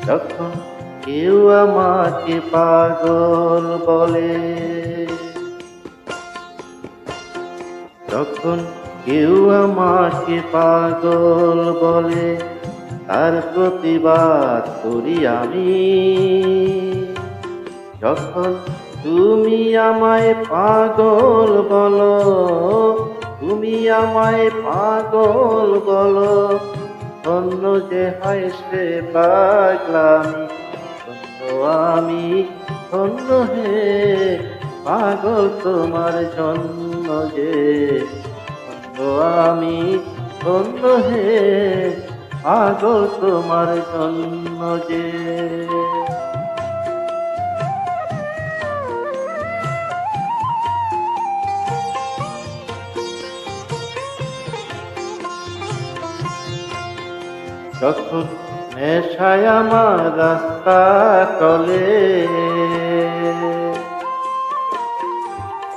যখন কেউ আমাকে পাগল বলে, যখন কেউ আমাকে পাগল বলে, তার প্রতিবাদ করি আমি। যখন তুমি আমায় পাগল বলো, তুমি আমায় পাগল বলো, ধন্য যে হয় সে পাগলামি। ধন্য আমি, ধন্য হে পাগল তোমার জন্য যে। ধন্য আমি, ধন্য হে পাগল তোমার জন্য যে। যখন নেশায় আমার রাস্তা চলে,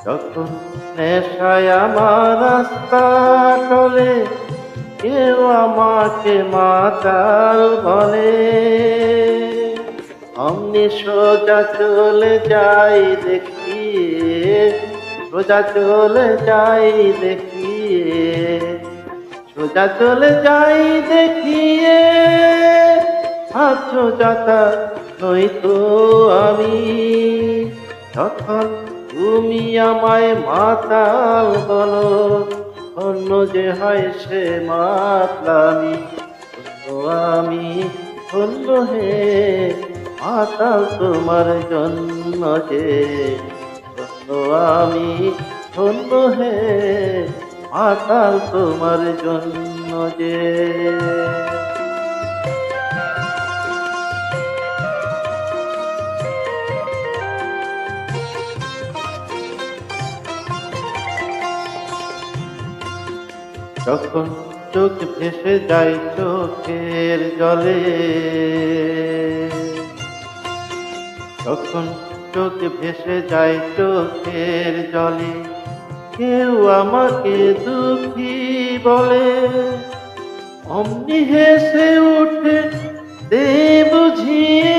যখন নেশায় আমার রাস্তা চলে, কেউ আমাকে মাতাল বলে, অমনি সোজা চলে যাই দেখিয়ে, সোজা চলে যাই দেখিয়ে, সোজা চলে যাই দেখিয়ে, আত্মযাতা নয়তো আমি। তখন তুমি আমায় মাতাল বলো, অন্য যে হয় সে মাতলামি। ধন্য আমি, ধন্য হে মাতাল তোমার জন্য যে। ধন্য আমি, ধন্য হে মাতাল তোমার জন্য যে। যখন চোখ ভেসে যায় চোখের জলে, যখন চোখ ভেসে যায় চোখের জলে, কেউ আমাকে দুঃখী বলে, অমনি হেসে উঠে দে বুঝিয়ে।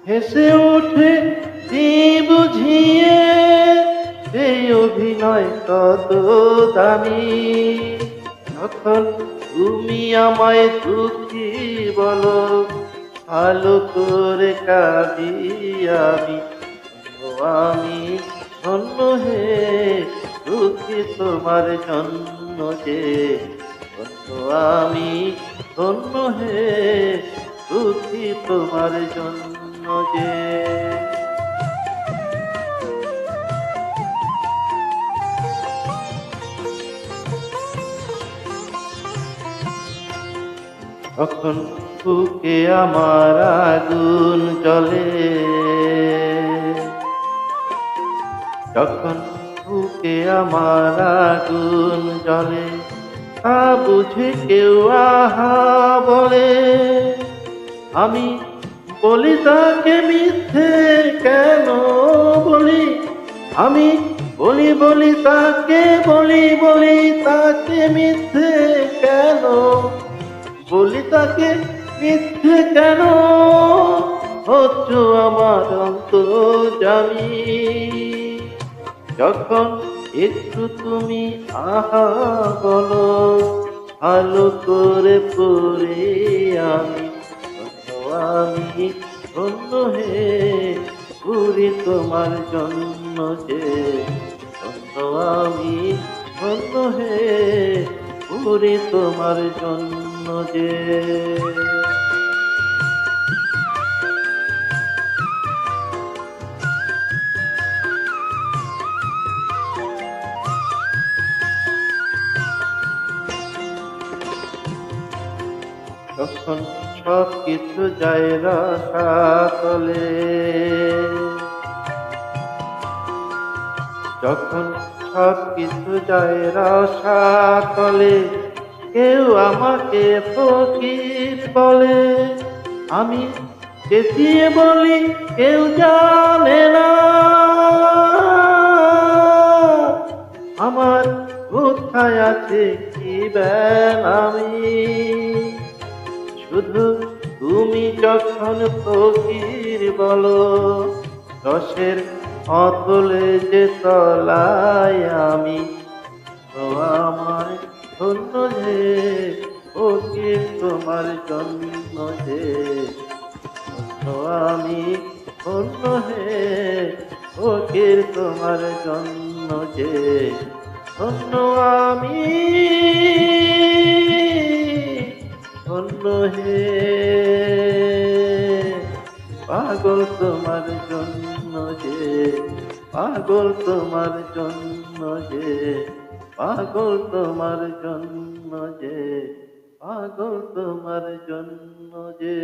হেসে উঠে দে বুঝিয়ে, সেই অভিনয় কত দামি। যখন তুমি আমায় দুঃখী বলো, ভালো করে কাঁদি আমি। আমি ধন্য হে দুঃখী তোমার জন্য যে। ধন্য আমি, ধন্য হে দুঃখী তোমার জন্য যে। তখন বুকে আমার আগুন জ্বলে, যখন বুকে আমার আগুন জ্বলে, তা বুঝে কেউ আহা বলে, আমি বলি তাকে মিথ্যে কেন বলি। আমি বলি তাকে, বলি তাকে মিথ্যে কেন বলি, তাকে মিথ্যে কেন হচ্ছ আমার অন্তর্যামী। যখন একটু তুমি আহা বলো, ভালো করে পড়ে আমি। আমি ধন্য হে পুরি তোমার জন্য যে। ধন্য আমি, ধন্য হে পুরি তোমার জন্য যে। তখন সব কিছু যায় রসাতলে, যখন সব কিছু যায় রসা তলে, কেউ আমাকে ফকির বলে। আমি চেঁচিয়ে বলি কেউ জানে না, আমার কোথায় আছে কি বেনামি। শুধু তুমি যখন ফকির বলো, রসের অতলে যে তলায় আমি, তো আমার ধন্য যে ফকির তোমার জন্য যে, ধন্য আমি ধন্য হে ফকির তোমার জন্য যে, ধন্য আমি ধন্য হে পাগল তোমার জন্য যে, পাগল তোমার জন্য যে, পাগল তোমার জন্য যে, পাগল তোমার জন্য যে।